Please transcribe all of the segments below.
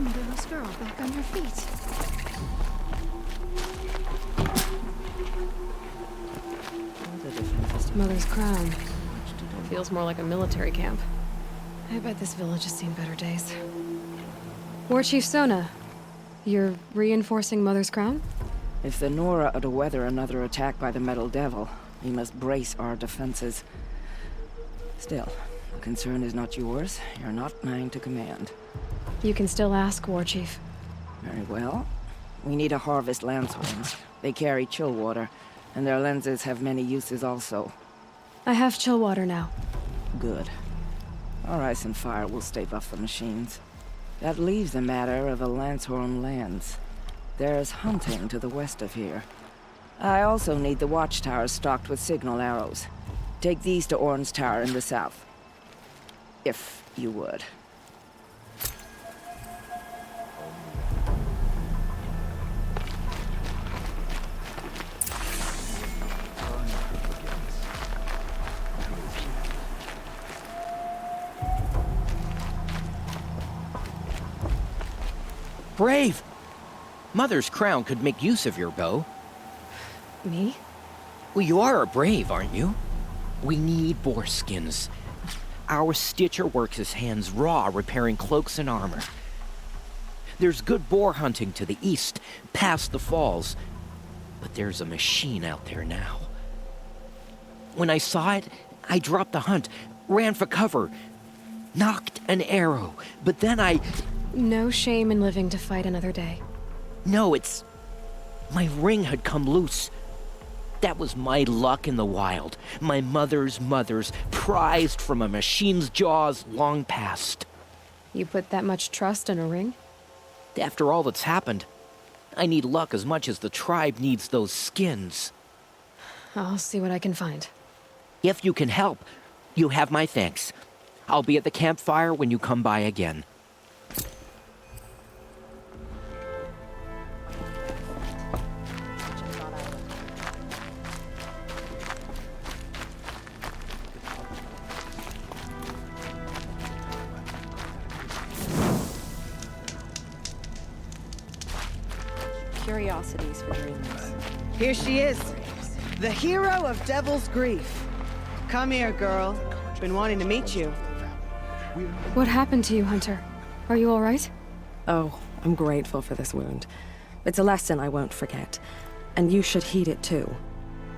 Motherless girl, back on your feet. Mother's crown. Feels more like a military camp. I bet this village has seen better days. War Chief Sona, you're reinforcing Mother's crown? If the Nora are to weather another attack by the Metal Devil, we must brace our defenses. Still, the concern is not yours. You're not mine to command. You can still ask, War Chief. Very well. We need to harvest Lancehorns. They carry chill water, and their lenses have many uses also. I have chill water now. Good. Our ice and fire will stave off the machines. That leaves the matter of a Lancehorn lance. There's hunting to the west of here. I also need the watchtowers stocked with signal arrows. Take these to Orn's Tower in the south. If you would. Brave! Mother's crown could make use of your bow. Me? Well, you are a brave, aren't you? We need boar skins. Our stitcher works his hands raw repairing cloaks and armor. There's good boar hunting to the east, past the falls. But there's a machine out there now. When I saw it, I dropped the hunt, ran for cover, knocked an arrow, but then I... No shame in living to fight another day. No, it's... my ring had come loose. That was my luck in the wild. My mother's prized from a machine's jaws long past. You put that much trust in a ring? After all that's happened, I need luck as much as the tribe needs those skins. I'll see what I can find. If you can help, you have my thanks. I'll be at the campfire when you come by again. Curiosities for dreamers. Here she is, the hero of Devil's Grief. Come here, girl. Been wanting to meet you. What happened to you, Hunter? Are you all right? Oh, I'm grateful for this wound. It's a lesson I won't forget. And you should heed it too.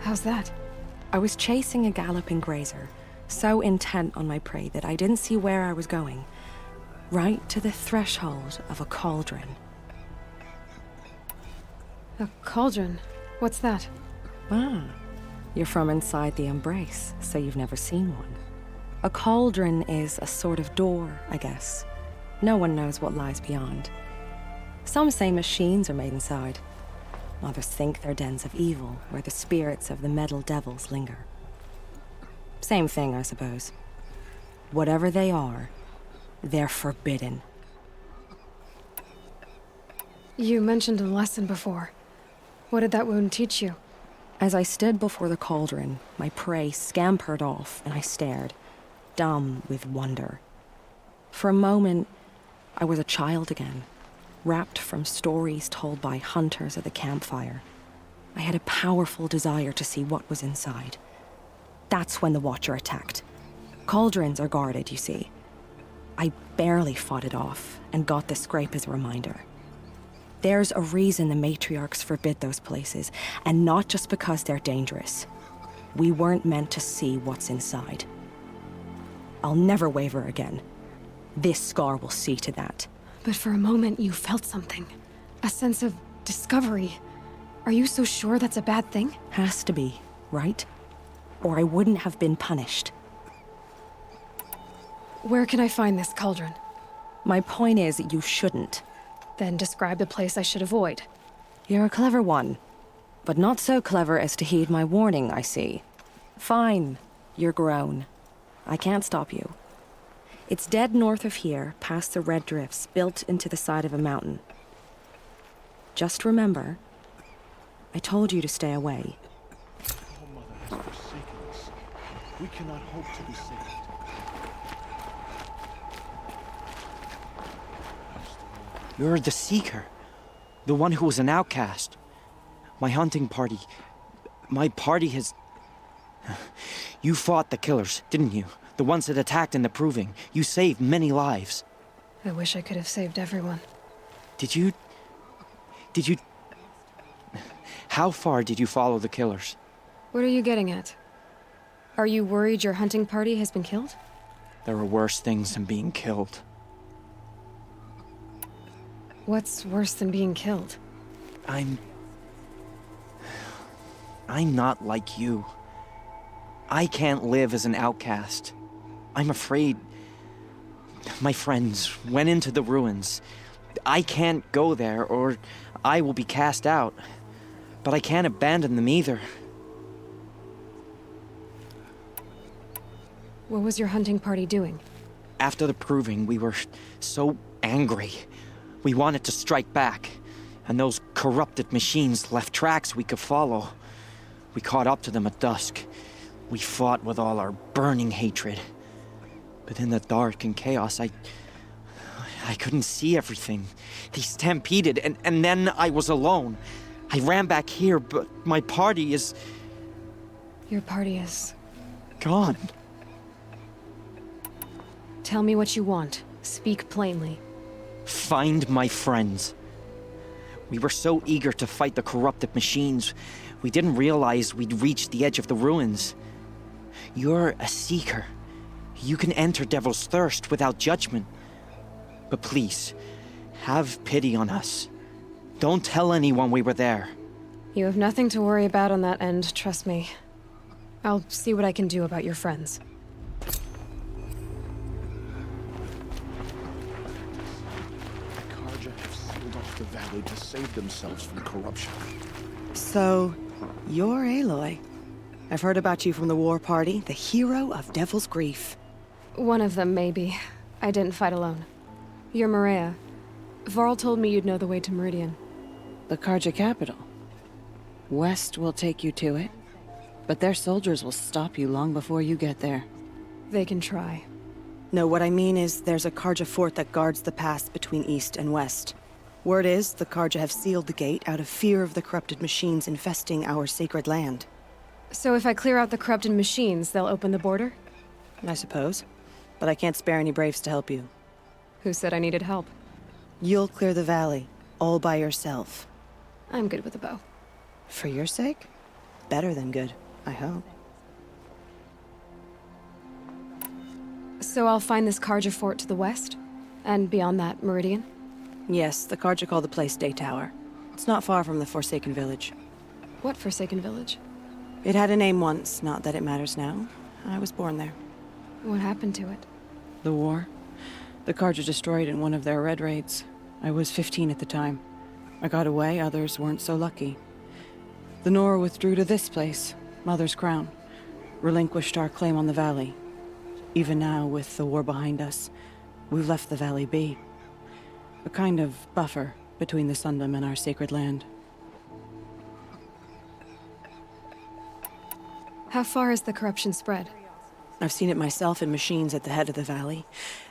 How's that? I was chasing a galloping grazer, so intent on my prey that I didn't see where I was going. Right to the threshold of a cauldron. A cauldron? What's that? Ah, you're from inside the Embrace, so you've never seen one. A cauldron is a sort of door, I guess. No one knows what lies beyond. Some say machines are made inside. Others think they're dens of evil, where the spirits of the metal devils linger. Same thing, I suppose. Whatever they are, they're forbidden. You mentioned a lesson before. What did that wound teach you? As I stood before the cauldron, my prey scampered off, and I stared, dumb with wonder. For a moment, I was a child again, wrapped from stories told by hunters at the campfire. I had a powerful desire to see what was inside. That's when the Watcher attacked. Cauldrons are guarded, you see. I barely fought it off, and got the scrape as a reminder. There's a reason the matriarchs forbid those places, and not just because they're dangerous. We weren't meant to see what's inside. I'll never waver again. This scar will see to that. But for a moment you felt something. A sense of discovery. Are you so sure that's a bad thing? Has to be, right? Or I wouldn't have been punished. Where can I find this cauldron? My point is, you shouldn't. Then describe the place I should avoid. You're a clever one. But not so clever as to heed my warning, I see. Fine. You're grown. I can't stop you. It's dead north of here, past the red drifts, built into the side of a mountain. Just remember, I told you to stay away. Our mother has forsaken us. We cannot hope to be saved. You're the Seeker. The one who was an outcast. My hunting party. My party has... You fought the killers, didn't you? The ones that attacked in the Proving. You saved many lives. I wish I could have saved everyone. Did you... How far did you follow the killers? What are you getting at? Are you worried your hunting party has been killed? There are worse things than being killed. What's worse than being killed? I'm not like you. I can't live as an outcast. I'm afraid... My friends went into the ruins. I can't go there, or I will be cast out. But I can't abandon them either. What was your hunting party doing? After the Proving, we were so angry. We wanted to strike back, and those corrupted machines left tracks we could follow. We caught up to them at dusk. We fought with all our burning hatred. But in the dark and chaos, I couldn't see everything. They stampeded, and then I was alone. I ran back here, but my party is... Your party is... gone. Tell me what you want. Speak plainly. Find my friends. We were so eager to fight the corrupted machines, we didn't realize we'd reached the edge of the ruins. You're a Seeker. You can enter Devil's Thirst without judgment. But please, have pity on us. Don't tell anyone we were there. You have nothing to worry about on that end, trust me. I'll see what I can do about your friends. The Karja have sealed off the valley to save themselves from corruption. So, you're Aloy. I've heard about you from the war party, the hero of Devil's Grief. One of them, maybe. I didn't fight alone. You're Maria. Varl told me you'd know the way to Meridian. The Karja capital. West will take you to it, but their soldiers will stop you long before you get there. They can try. No, what I mean is there's a Karja fort that guards the pass between east and west. Word is, the Karja have sealed the gate out of fear of the corrupted machines infesting our sacred land. So if I clear out the corrupted machines, they'll open the border? I suppose. But I can't spare any braves to help you. Who said I needed help? You'll clear the valley, all by yourself. I'm good with a bow. For your sake? Better than good, I hope. So I'll find this Karja fort to the west? And beyond that, Meridian? Yes, the Karja call the place Day Tower. It's not far from the Forsaken Village. What Forsaken Village? It had a name once, not that it matters now. I was born there. What happened to it? The war? The Karja destroyed in one of their red raids. I was 15 at the time. I got away, others weren't so lucky. The Nora withdrew to this place, Mother's Crown. Relinquished our claim on the valley. Even now, with the war behind us, we've left the valley be. A kind of buffer between the Sundom and our sacred land. How far has the corruption spread? I've seen it myself in machines at the head of the valley,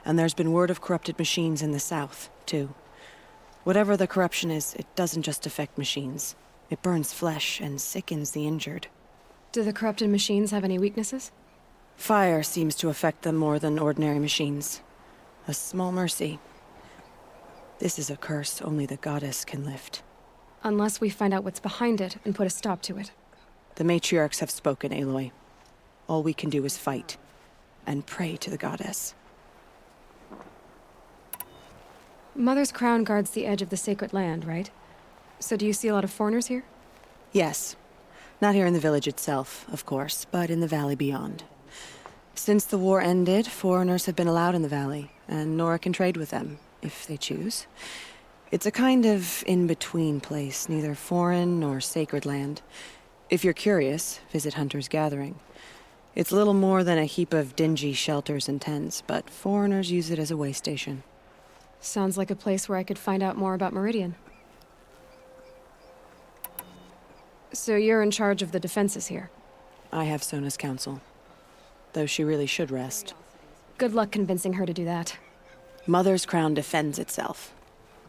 and there's been word of corrupted machines in the south, too. Whatever the corruption is, it doesn't just affect machines. It burns flesh and sickens the injured. Do the corrupted machines have any weaknesses? Fire seems to affect them more than ordinary machines. A small mercy. This is a curse only the goddess can lift. Unless we find out what's behind it and put a stop to it. The matriarchs have spoken, Aloy. All we can do is fight, and pray to the goddess. Mother's Crown guards the edge of the sacred land, right? So do you see a lot of foreigners here? Yes. Not here in the village itself, of course, but in the valley beyond. Since the war ended, foreigners have been allowed in the valley, and Nora can trade with them, if they choose. It's a kind of in-between place, neither foreign nor sacred land. If you're curious, visit Hunter's Gathering. It's little more than a heap of dingy shelters and tents, but foreigners use it as a way station. Sounds like a place where I could find out more about Meridian. So you're in charge of the defenses here? I have Sona's counsel. Though she really should rest. Good luck convincing her to do that. Mother's Crown defends itself.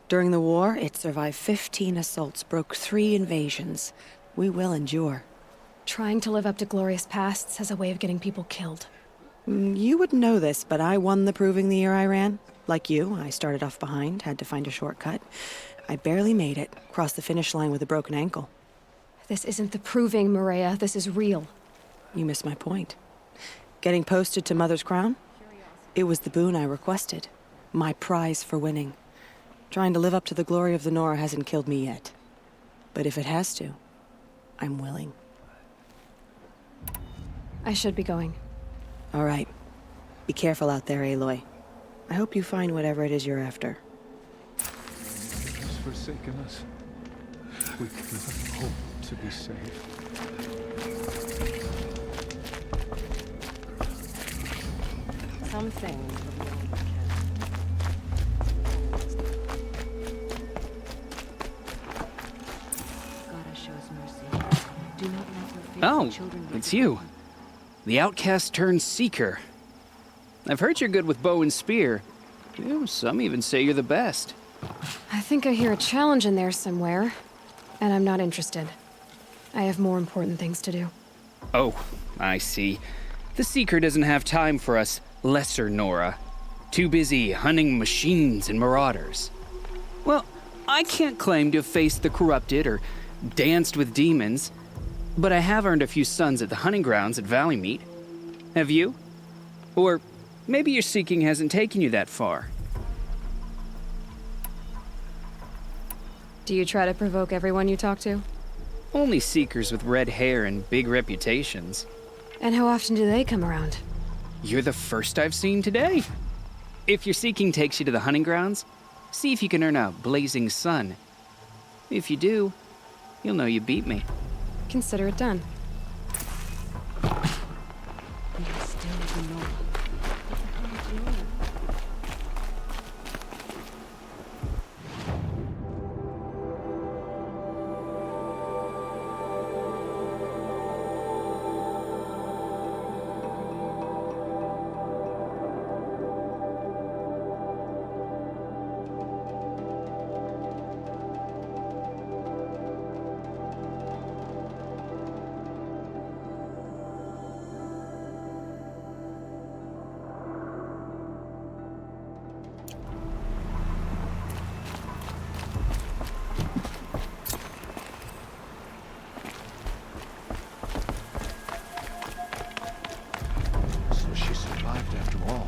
During the war, it survived 15 assaults, broke 3 invasions. We will endure. Trying to live up to glorious pasts has a way of getting people killed. You wouldn't know this, but I won the proving the year I ran. Like you, I started off behind, had to find a shortcut. I barely made it, crossed the finish line with a broken ankle. This isn't the proving, Maria. This is real. You missed my point. Getting posted to Mother's Crown? It was the boon I requested. My prize for winning. Trying to live up to the glory of the Nora hasn't killed me yet. But if it has to, I'm willing. I should be going. All right. Be careful out there, Aloy. I hope you find whatever it is you're after. Has forsaken us. We can hope to be saved. Some things are beyond Oh, it's you. The outcast turned seeker. I've heard you're good with bow and spear. Ew, some even say you're the best. I think I hear a challenge in there somewhere, and I'm not interested. I have more important things to do. Oh, I see. The seeker doesn't have time for us lesser Nora. Too busy hunting machines and marauders. Well, I can't claim to have faced the corrupted or danced with demons, but I have earned a few sons at the hunting grounds at Valley Meet. Have you? Or maybe your seeking hasn't taken you that far. Do you try to provoke everyone you talk to? Only seekers with red hair and big reputations. And how often do they come around? You're the first I've seen today. If your seeking takes you to the hunting grounds, see if you can earn a blazing sun. If you do, you'll know you beat me. Consider it done. So she survived after all.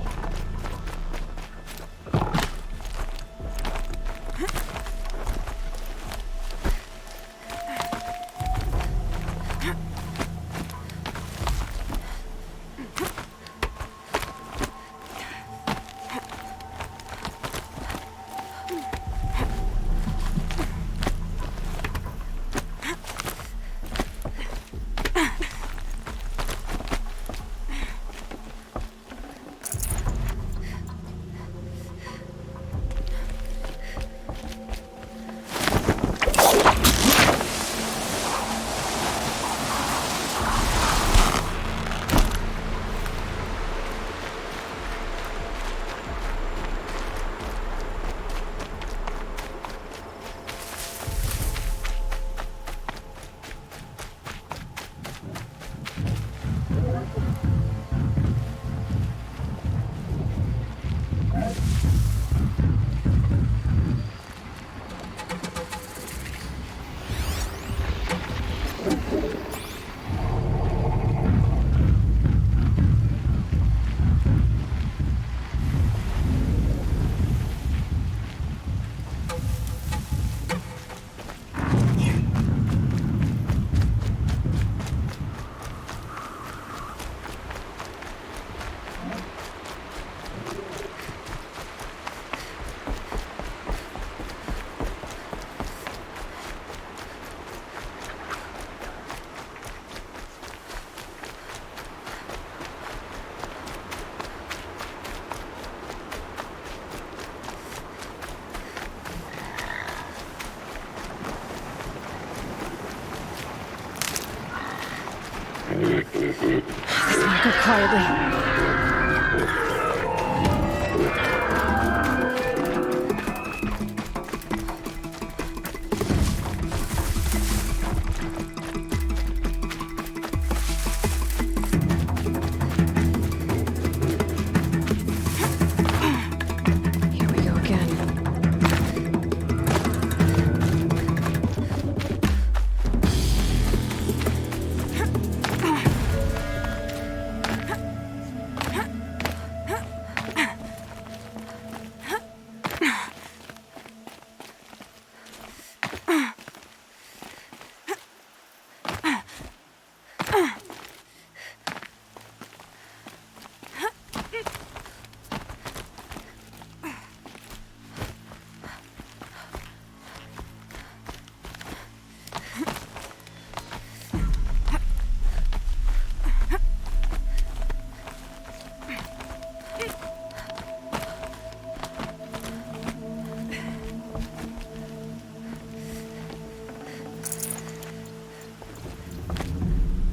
Go quietly.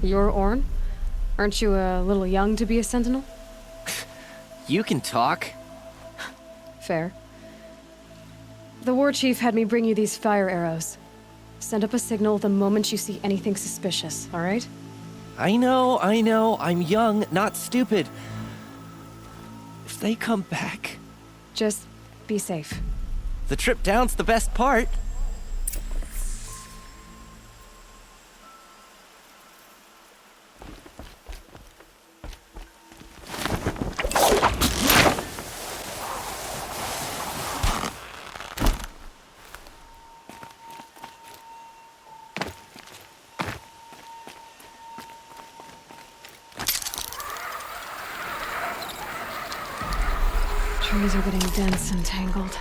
You're Orn? Aren't you a little young to be a sentinel? You can talk. Fair. The war chief had me bring you these fire arrows. Send up a signal the moment you see anything suspicious, all right? I know. I'm young, not stupid. If they come back... Just be safe. The trip down's the best part. Trees are getting dense and tangled.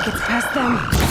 Gets past them.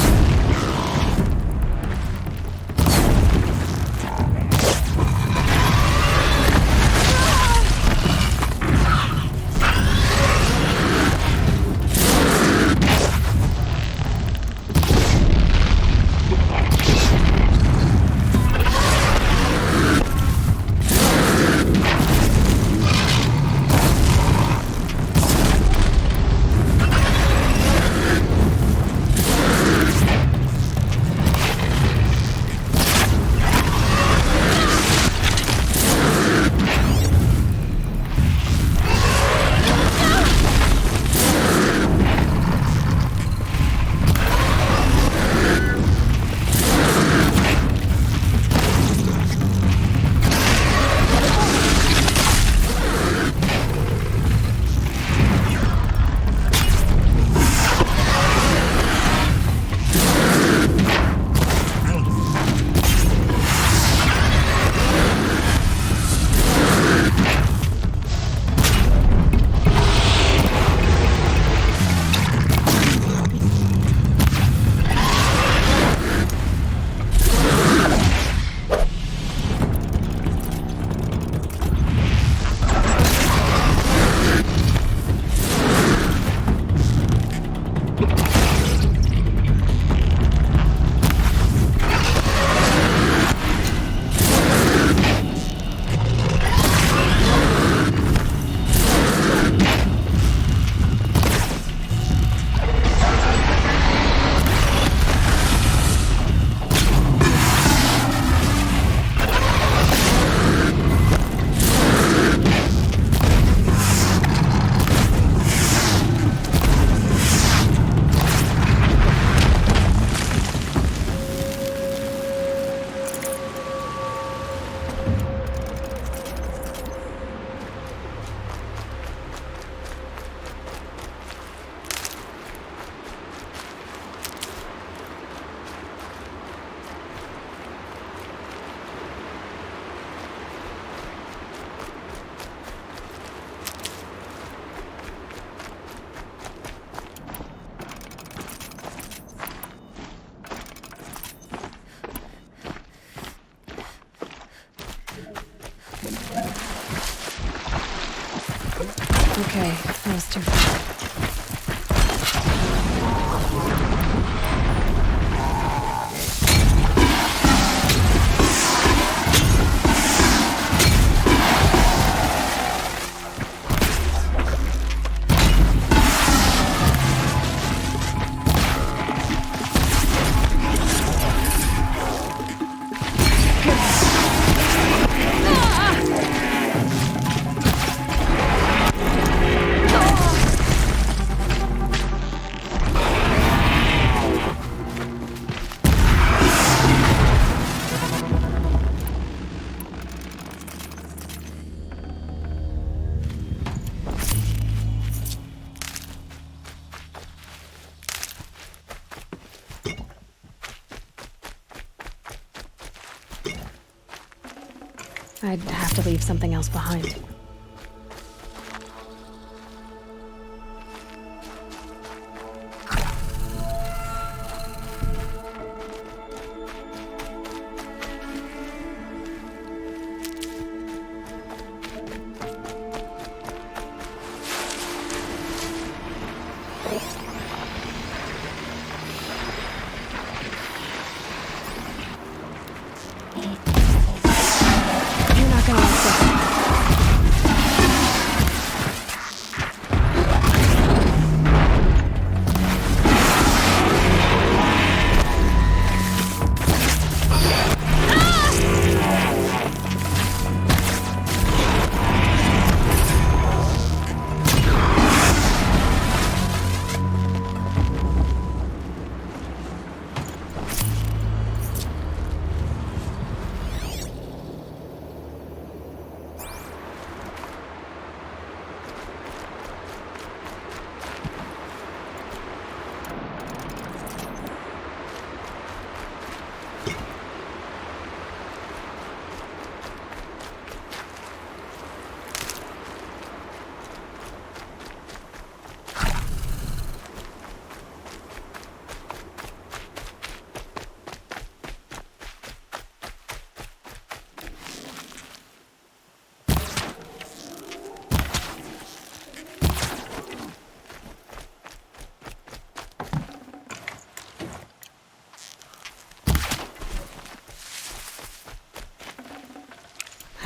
Okay, that was too far. I'd have to leave something else behind. You're not gonna like this.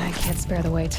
I can't spare the weight.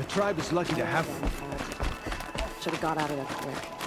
tribe is lucky to have Again, them. Fad. Should have got out of there quick.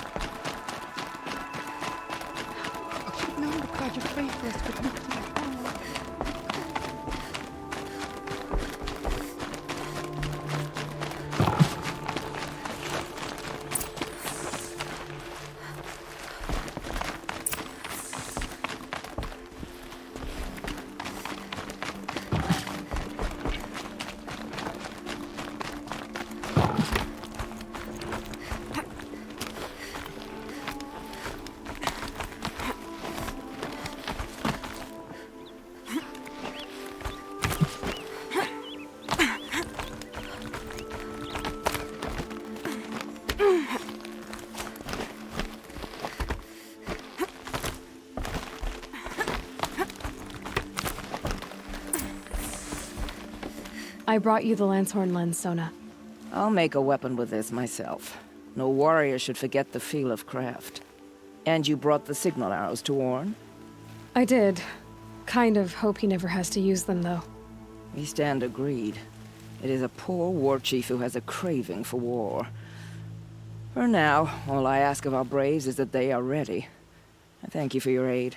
I brought you the Lancehorn lens, Sona. I'll make a weapon with this myself. No warrior should forget the feel of craft. And you brought the signal arrows to Warren? I did. Kind of hope he never has to use them, though. We stand agreed. It is a poor war chief who has a craving for war. For now, all I ask of our braves is that they are ready. I thank you for your aid.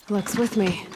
Luck's with me.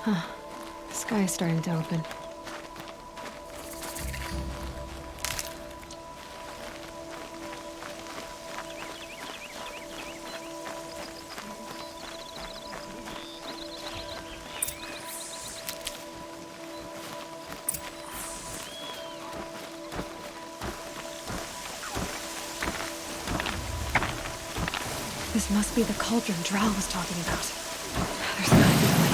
The sky is starting to open. This must be the cauldron Drow was talking about. There's gotta be a way.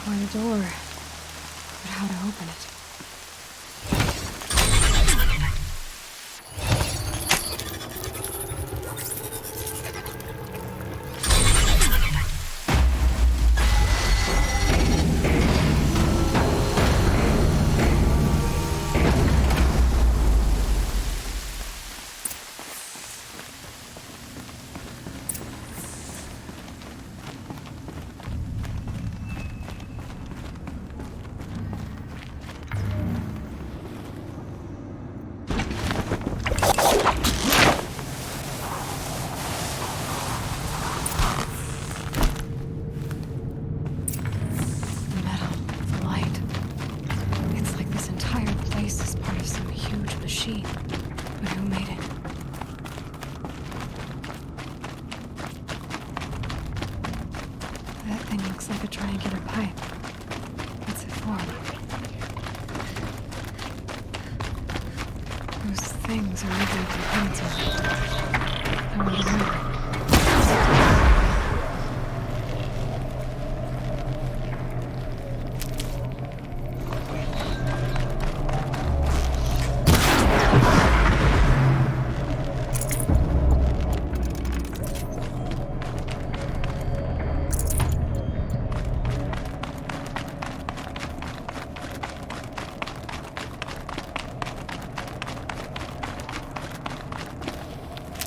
Quite a door, but how to open it? But who made it? That thing looks like a triangular pipe. What's it for? Those things are moving components of it. I wonder why.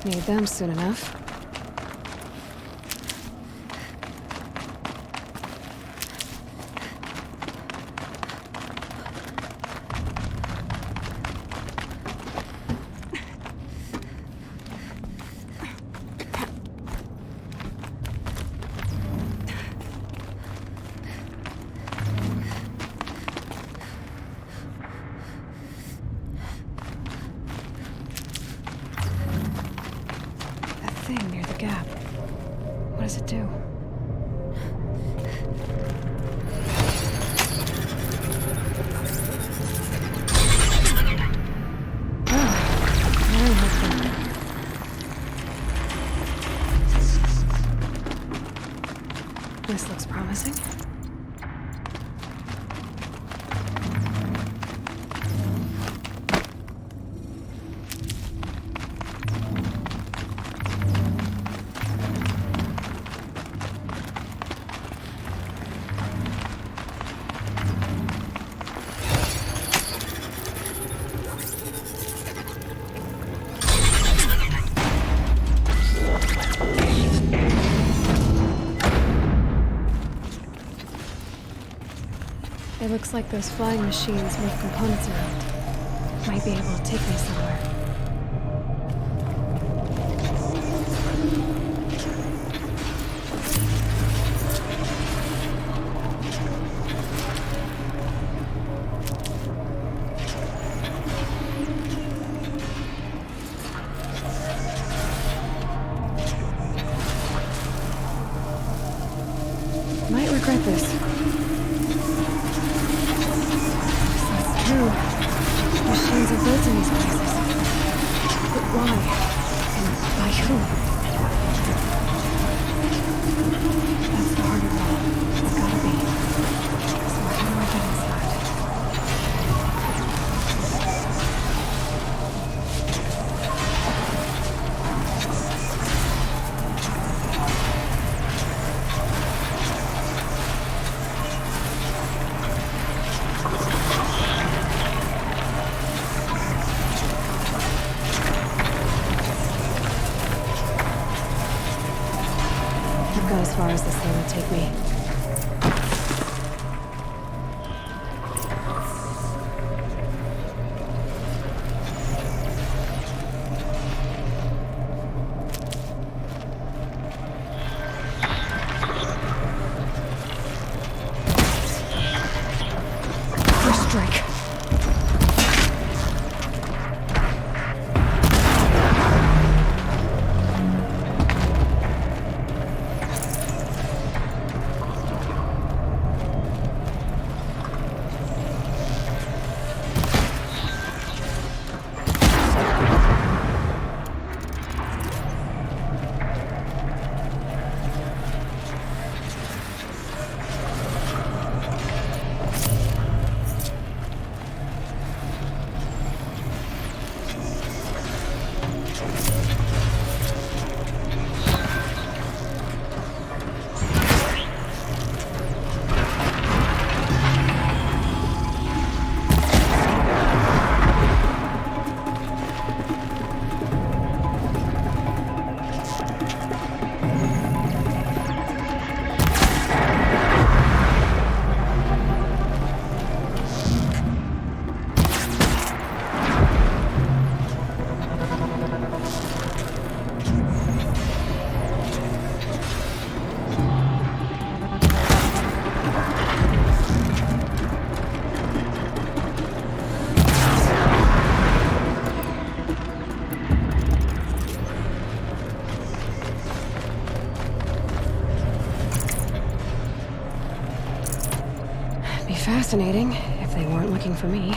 Need them soon enough. Thing near the gap. What does it do? Oh, very helpful. This looks promising. It looks like those flying machines move components around. Might be able to take me somewhere. Might regret this. Machines are built in these places. But why? And by who? That's the heart of it all. It's gotta be. So how do I get inside? far as this thing would take me. First strike. Be fascinating if they weren't looking for me.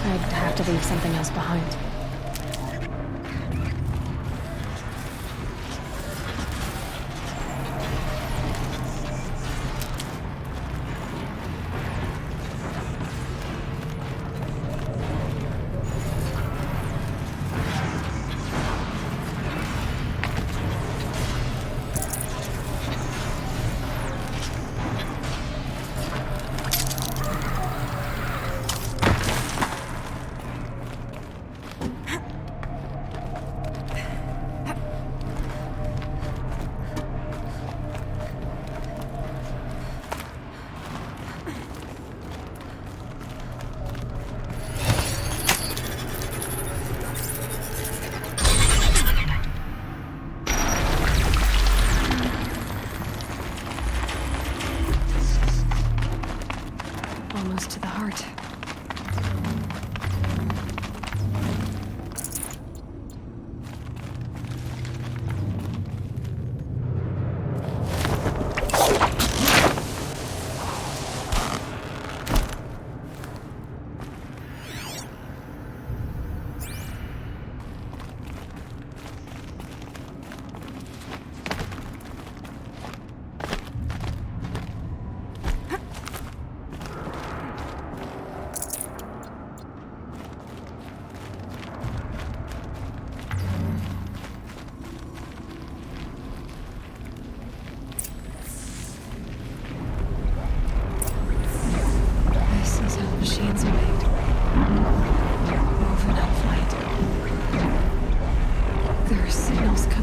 I'd have to leave something else behind.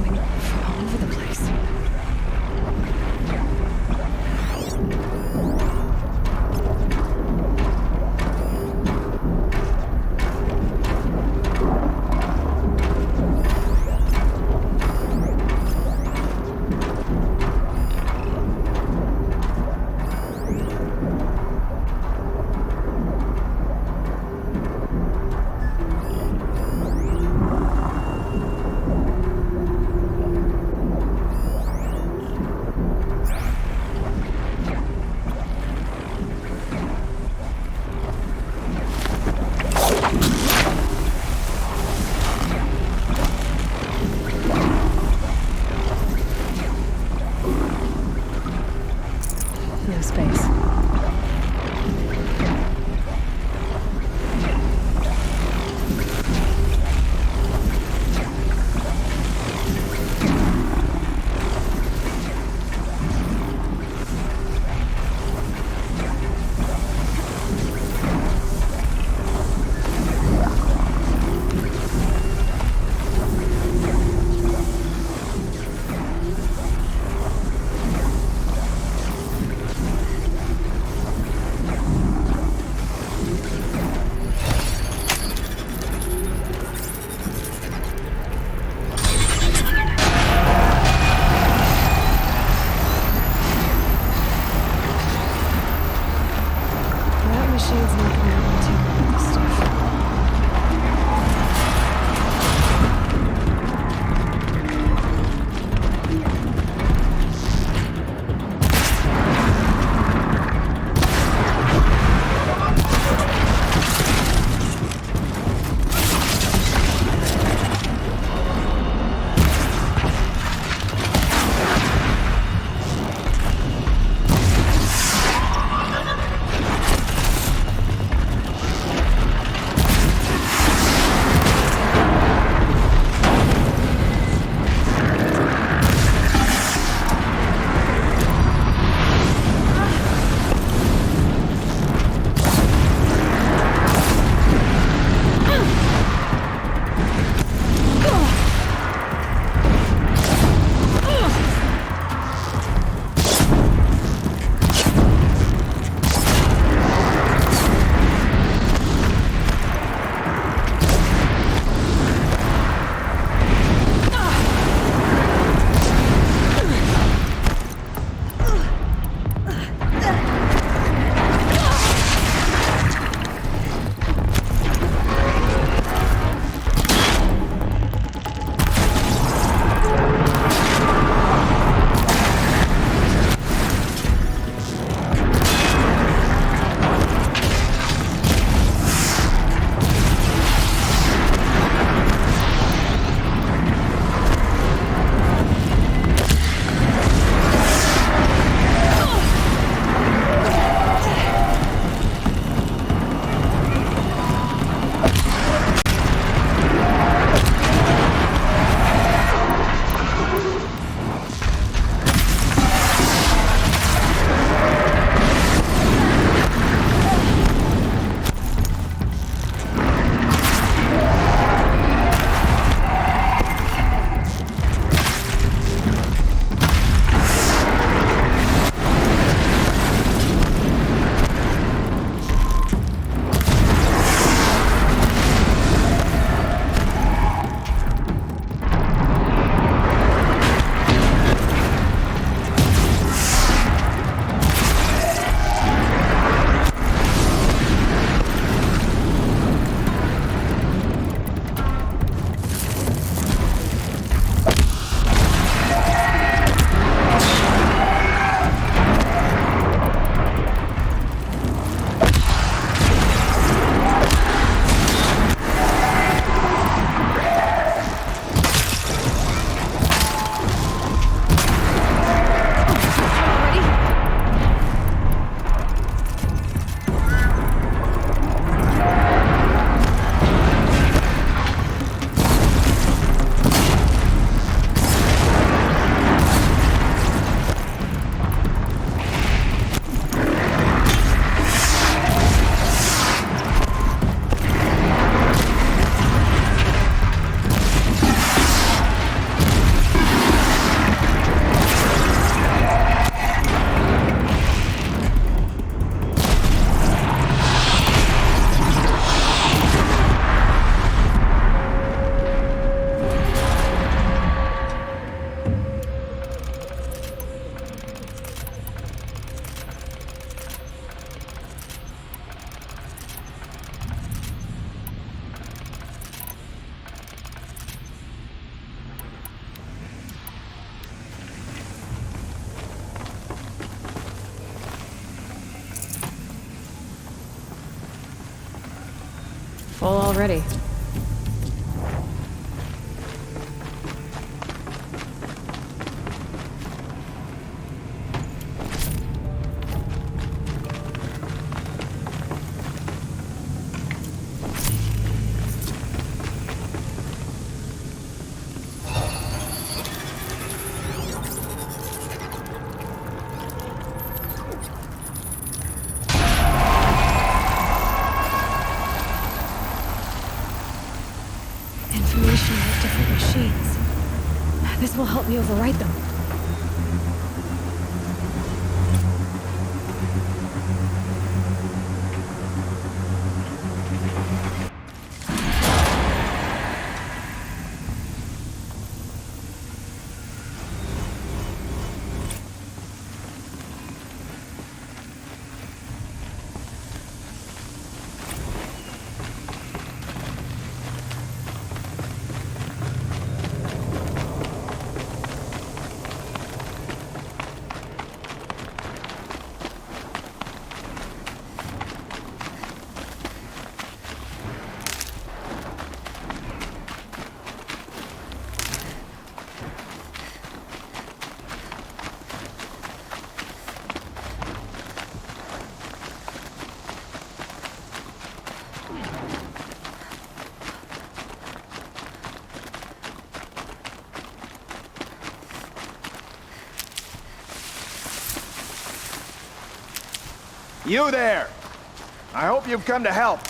coming from all over the place. already. Information about different machines. This will help me overwrite them. You there! I hope you've come to help,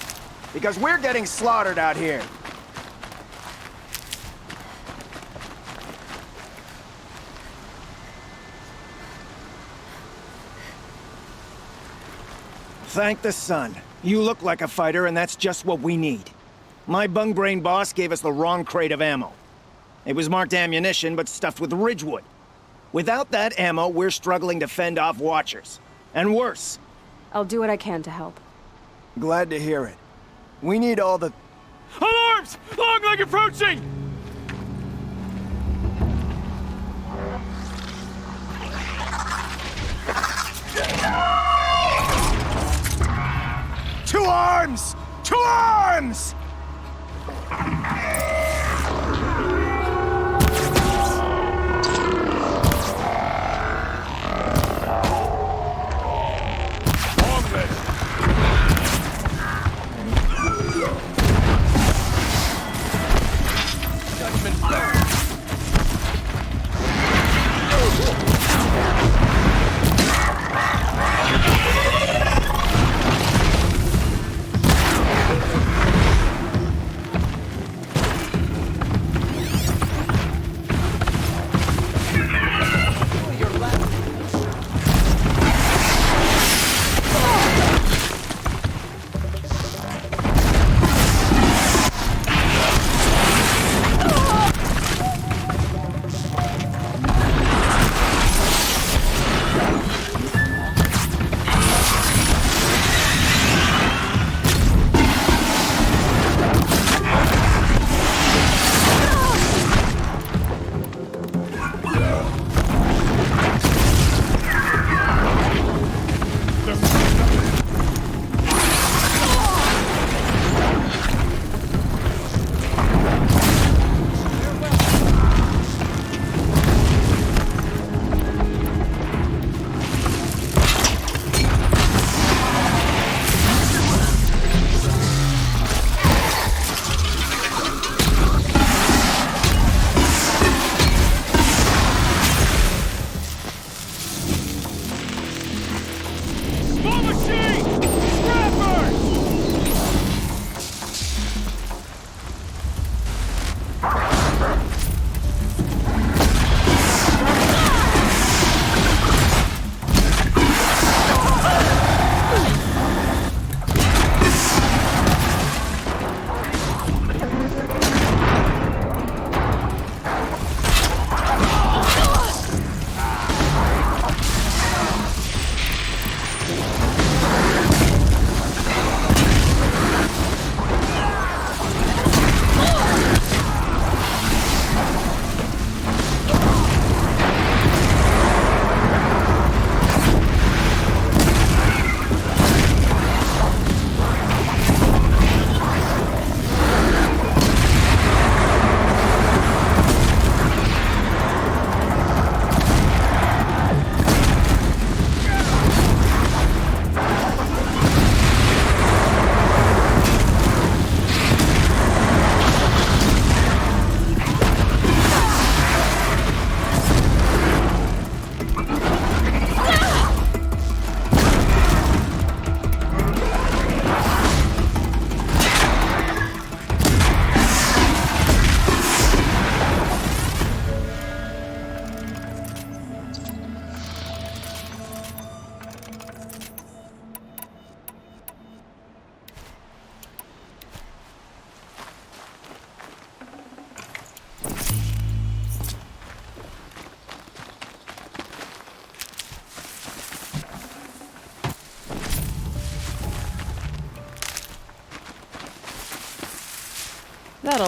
because we're getting slaughtered out here. Thank the sun. You look like a fighter, and that's just what we need. My bung-brain boss gave us the wrong crate of ammo. It was marked ammunition, but stuffed with Ridgewood. Without that ammo, we're struggling to fend off Watchers. And worse. I'll do what I can to help. Glad to hear it. We need all the... Alarms! Long leg approaching! Two arms! Two arms!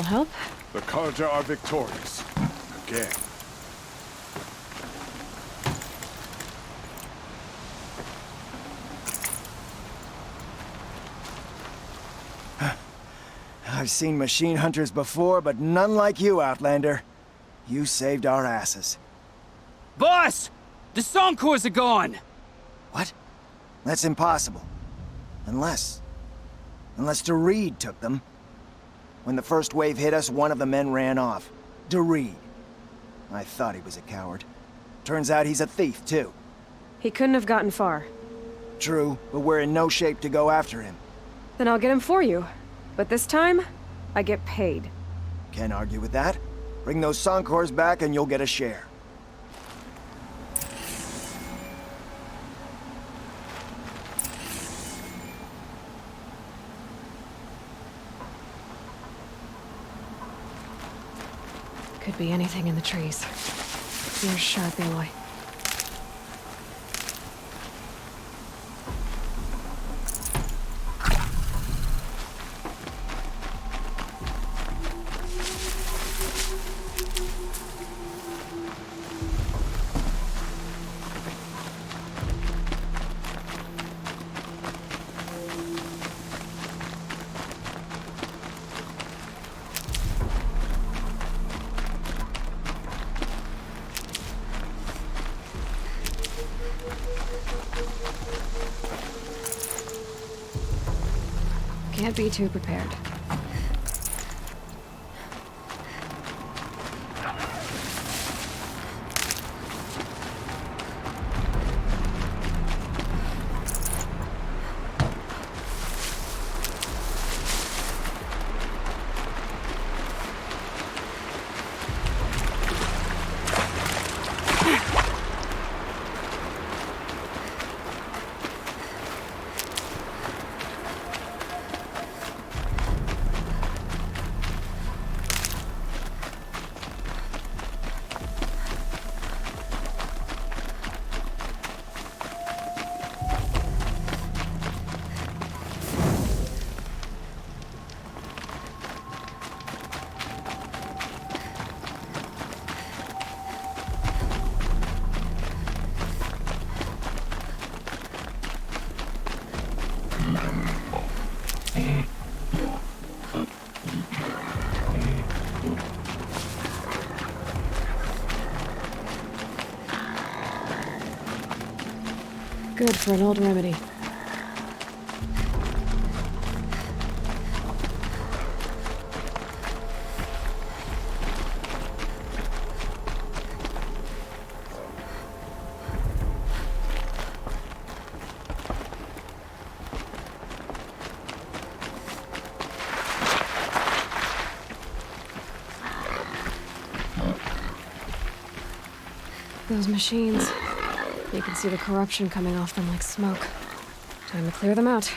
That'll help. The Karja are victorious. Again. I've seen machine hunters before, but none like you, Outlander. You saved our asses. Boss! The Soncors are gone! What? That's impossible. Unless DeReed took them. When the first wave hit us, one of the men ran off. DeReed. I thought he was a coward. Turns out he's a thief, too. He couldn't have gotten far. True, but we're in no shape to go after him. Then I'll get him for you. But this time, I get paid. Can't argue with that. Bring those Soncors back and you'll get a share. Could be anything in the trees. You're sharp, Aloy. Can't be too prepared. Good for an old remedy. Those machines. You can see the corruption coming off them like smoke. Time to clear them out.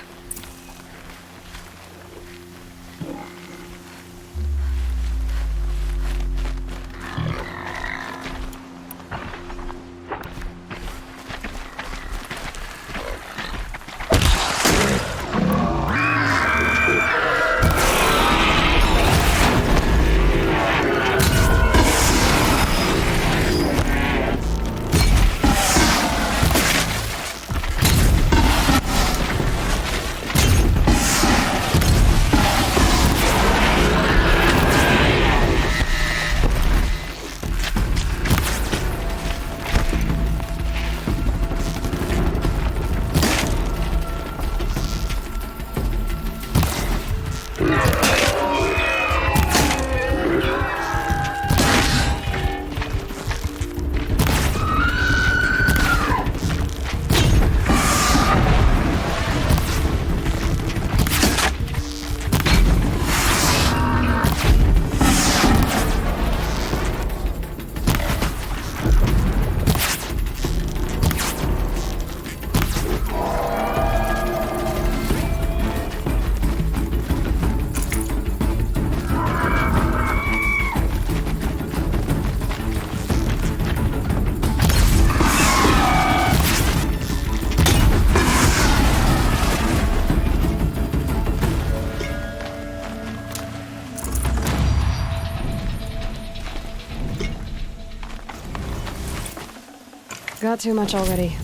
got too much already.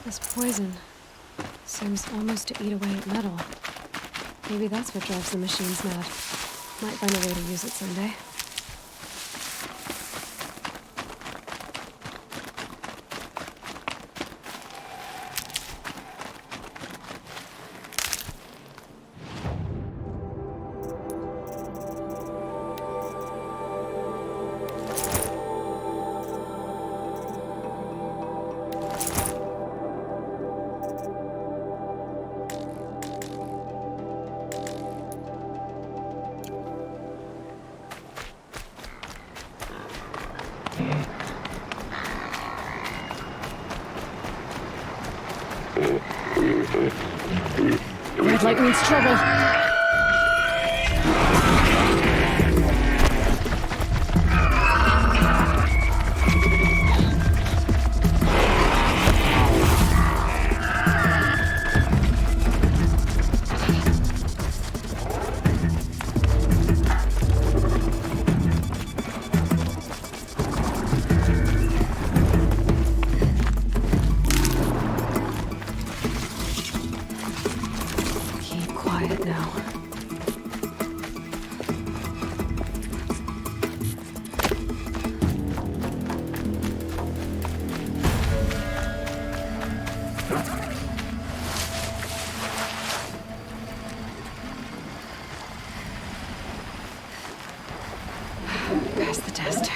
This poison seems almost to eat away at metal. Maybe that's what drives the machines mad. Might find a way to use it someday. Red light means trouble. Keep quiet now. Pass the test.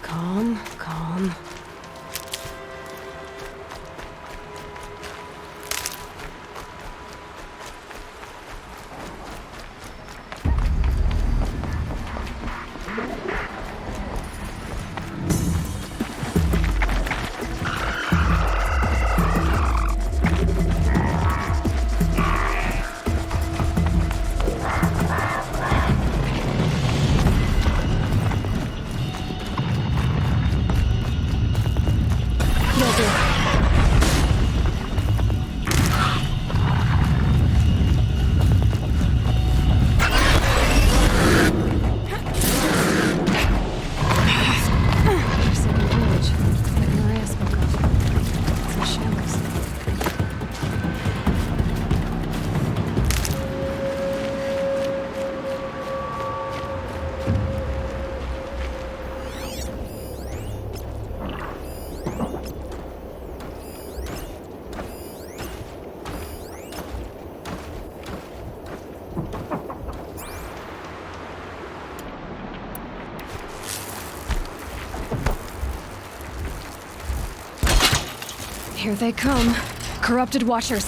Calm, calm. Here they come. Corrupted Watchers.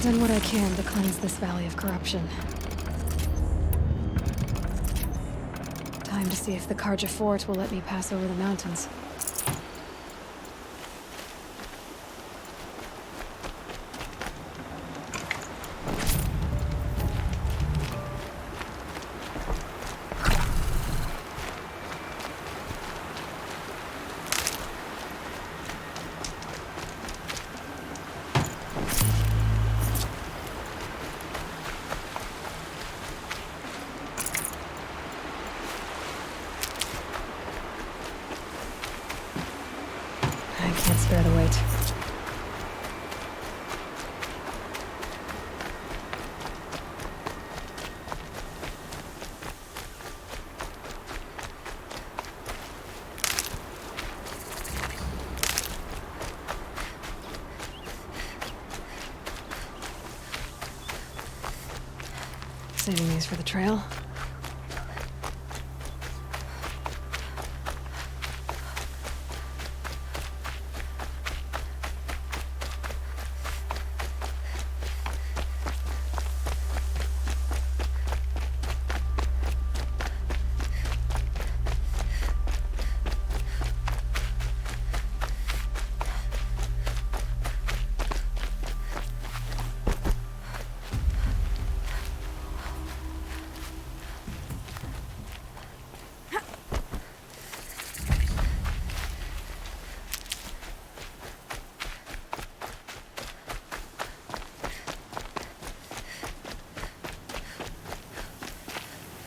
I've done what I can to cleanse this valley of corruption. Time to see if the Karja fort will let me pass over the mountains. I can't spare the wait. Saving these for the trail.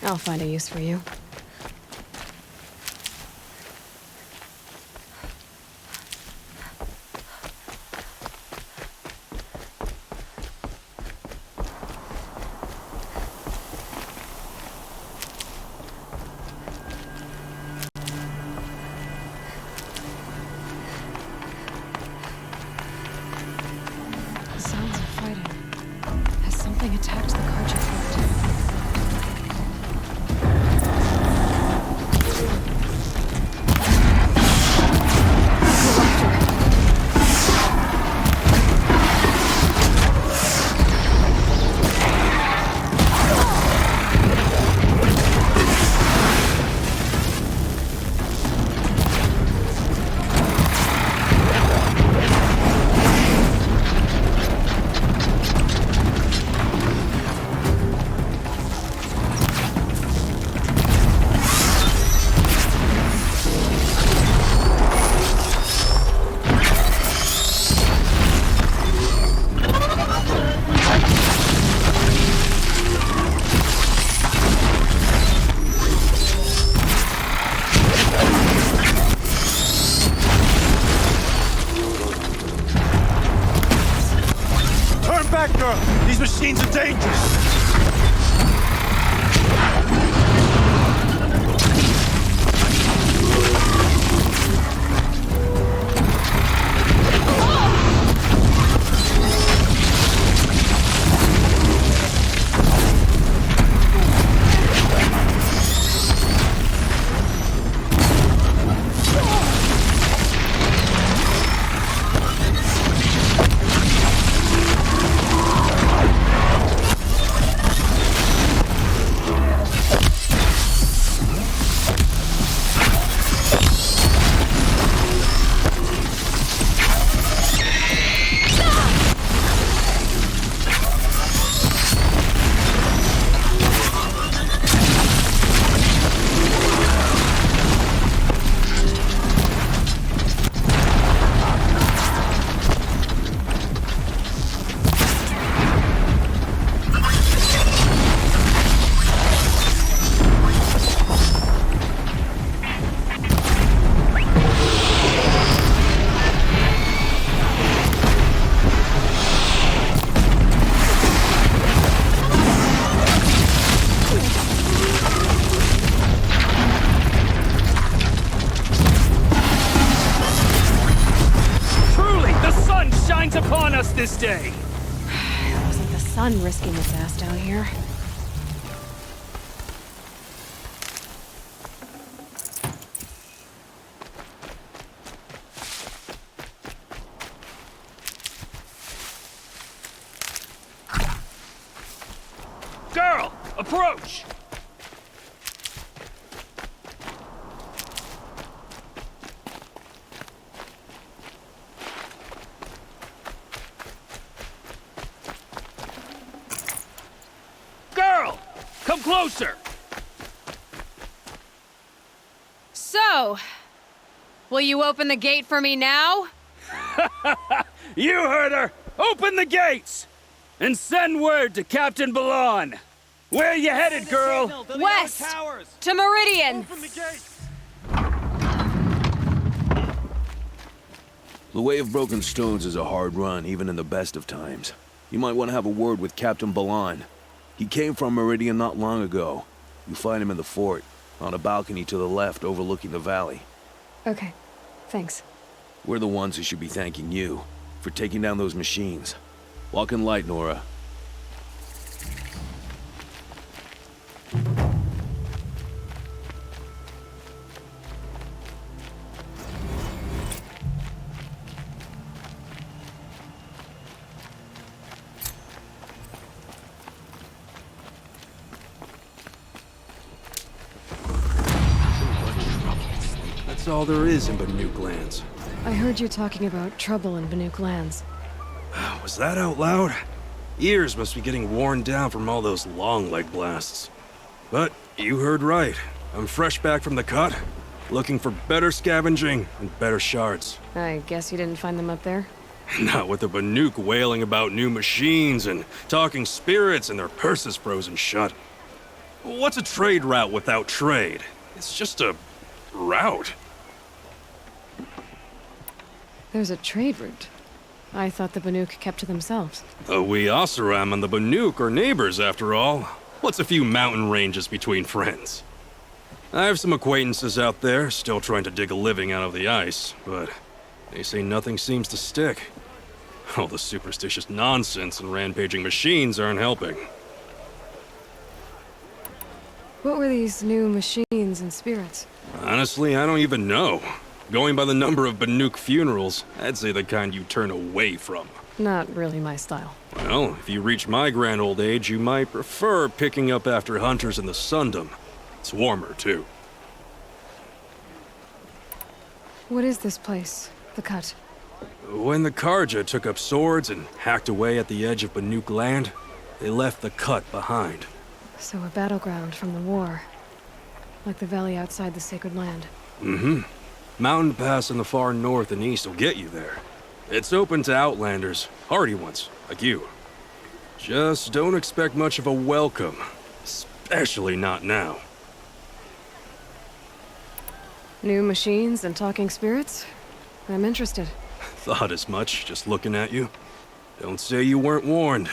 I'll find a use for you. Sounds of fighting. Has something attacked the Karja fort? back, girl! These machines are dangerous! Upon us this day. It wasn't the sun risking its ass down here. approach! Girl! Come closer! So, will you open the gate for me now? You heard her! Open the gates! And send word to Captain Balon! Where you headed, girl? West! To Meridian! The Way of Broken Stones is a hard run, even in the best of times. You might want to have a word with Captain Balon. He came from Meridian not long ago. You find him in the fort, on a balcony to the left overlooking the valley. Okay, thanks. We're the ones who should be thanking you for taking down those machines. Walk in light, Nora. That's all there is in Banuk lands. I heard you talking about trouble in Banuk lands. Was that out loud? Ears must be getting worn down from all those long leg blasts. But you heard right. I'm fresh back from the cut, looking for better scavenging and better shards. I guess you didn't find them up there? Not with the Banuk wailing about new machines and talking spirits and their purses frozen shut. What's a trade route without trade? It's just a route. There's a trade route. I thought the Banuk kept to themselves. We Oseram and the Banuk are neighbors, after all. What's a few mountain ranges between friends? I have some acquaintances out there, still trying to dig a living out of the ice, but they say nothing seems to stick. All the superstitious nonsense and rampaging machines aren't helping. What were these new machines and spirits? Honestly, I don't even know. Going by the number of Banuk funerals, I'd say the kind you turn away from. Not really my style. Well, if you reach my grand old age, you might prefer picking up after hunters in the Sundom. It's warmer, too. What is this place? The Cut? When the Karja took up swords and hacked away at the edge of Banuk land, they left the Cut behind. So a battleground from the war. Like the valley outside the Sacred Land. Mm-hmm. Mountain Pass in the far north and east will get you there. It's open to outlanders, hardy ones, like you. Just don't expect much of a welcome. Especially not now. New machines and talking spirits? I'm interested. Thought as much, just looking at you. Don't say you weren't warned.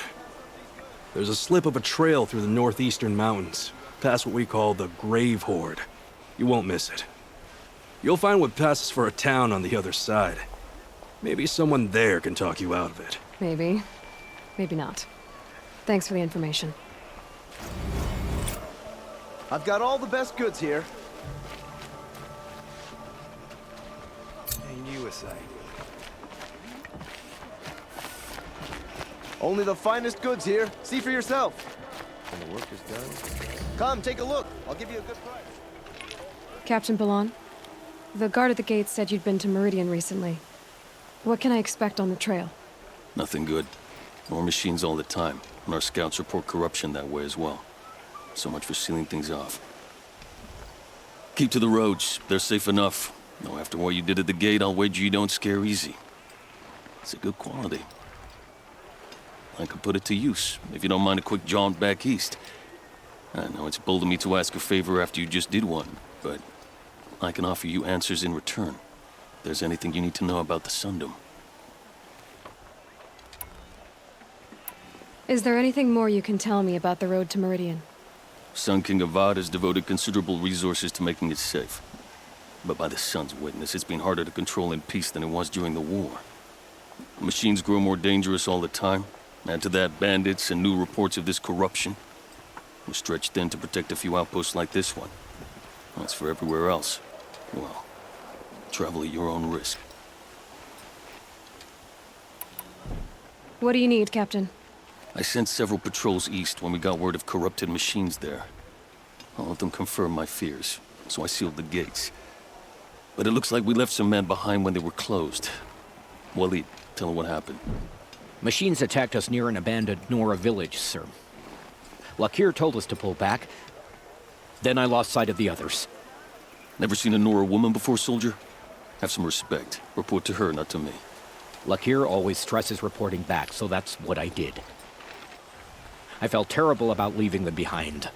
There's a slip of a trail through the northeastern mountains, past what we call the Grave Horde. You won't miss it. You'll find what passes for a town on the other side. Maybe someone there can talk you out of it. Maybe. Maybe not. Thanks for the information. I've got all the best goods here. And you a sight. Only the finest goods here. See for yourself. When the work is done. Come, take a look. I'll give you a good price. Captain Balon, the guard at the gate said you'd been to Meridian recently. What can I expect on the trail? Nothing good. More machines all the time, and our scouts report corruption that way as well. So much for sealing things off. Keep to the roads. They're safe enough. Though after what you did at the gate, I'll wager you don't scare easy. It's a good quality. I could put it to use, if you don't mind a quick jaunt back east. I know it's bold of me to ask a favor after you just did one, but I can offer you answers in return. If there's anything you need to know about the Sundom. Is there anything more you can tell me about the road to Meridian? Sun King Avad has devoted considerable resources to making it safe. But by the sun's witness, it's been harder to control in peace than it was during the war. Machines grow more dangerous all the time. Add to that bandits and new reports of this corruption. We're stretched thin to protect a few outposts like this one. As for everywhere else, well, travel at your own risk. What do you need, Captain? I sent several patrols east when we got word of corrupted machines there. All of them confirmed my fears, so I sealed the gates. But it looks like we left some men behind when they were closed. Walid, tell her what happened. Machines attacked us near an abandoned Nora village, sir. Lakir told us to pull back. Then I lost sight of the others. Never seen a Nora woman before, soldier? Have some respect. Report to her, not to me. Lakir always stresses reporting back, so that's what I did. I felt terrible about leaving them behind.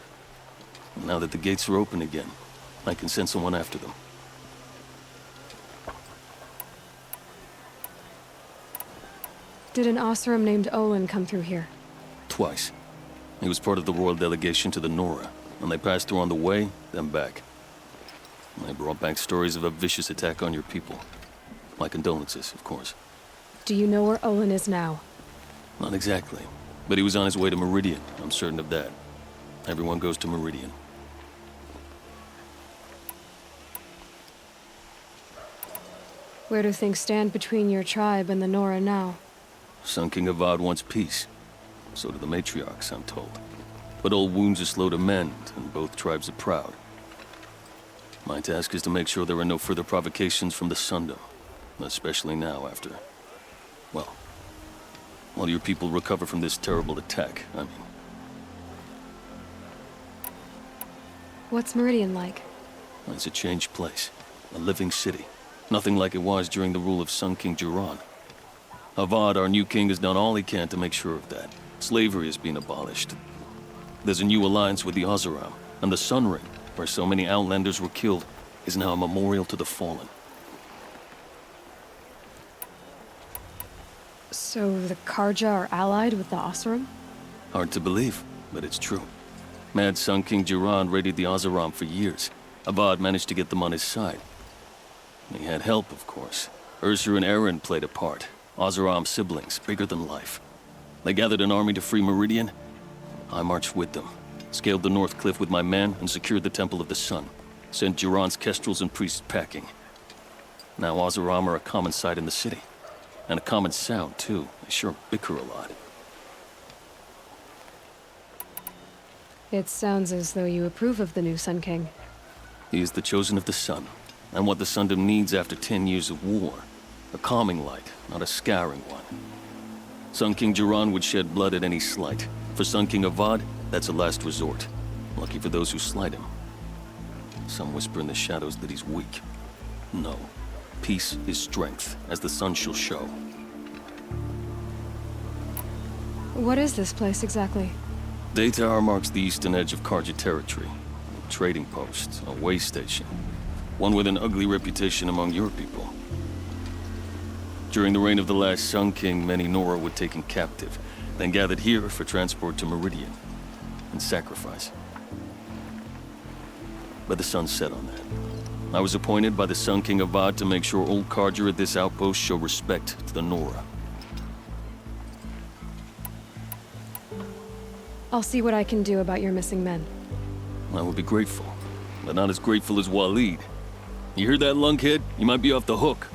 Now that the gates are open again, I can send someone after them. Did an Osram named Olin come through here? Twice. He was part of the royal delegation to the Nora, and they passed through on the way, then back. They brought back stories of a vicious attack on your people. My condolences, of course. Do you know where Olin is now? Not exactly, but he was on his way to Meridian. I'm certain of that. Everyone goes to Meridian. Where do things stand between your tribe and the Nora now? Sun King Avad wants peace. So do the matriarchs, I'm told. But old wounds are slow to mend, and both tribes are proud. My task is to make sure there are no further provocations from the Sundom. Especially now after... well, while your people recover from this terrible attack, I mean. What's Meridian like? It's a changed place. A living city. Nothing like it was during the rule of Sun King Jiran. Avad, our new king, has done all he can to make sure of that. Slavery is being abolished. There's a new alliance with the Oseram, and the Sun Ring, where so many Outlanders were killed, is now a memorial to the fallen. So the Karja are allied with the Osram? Hard to believe, but it's true. Mad Sun King Jiran raided the Oseram for years. Avad managed to get them on his side. He had help, of course. Ursur and Eren played a part. Oseram siblings, bigger than life. They gathered an army to free Meridian. I marched with them, scaled the North Cliff with my men, and secured the Temple of the Sun. Sent Jiran's kestrels and priests packing. Now Oseram are a common sight in the city. And a common sound, too. They sure bicker a lot. It sounds as though you approve of the new Sun King. He is the chosen of the Sun, and what the Sundom needs after 10 years of war. A calming light, not a scouring one. Sun King Jiran would shed blood at any slight. For Sun King Avad, that's a last resort. Lucky for those who slight him. Some whisper in the shadows that he's weak. No. Peace is strength, as the sun shall show. What is this place exactly? Daytower marks the eastern edge of Karja territory. A trading post, a way station. One with an ugly reputation among your people. During the reign of the last Sun King, many Nora were taken captive, then gathered here for transport to Meridian, and sacrifice. But the sun set on that. I was appointed by the Sun King Avad to make sure old Karja at this outpost show respect to the Nora. I'll see what I can do about your missing men. I would be grateful, but not as grateful as Walid. You hear that, lunkhead? You might be off the hook.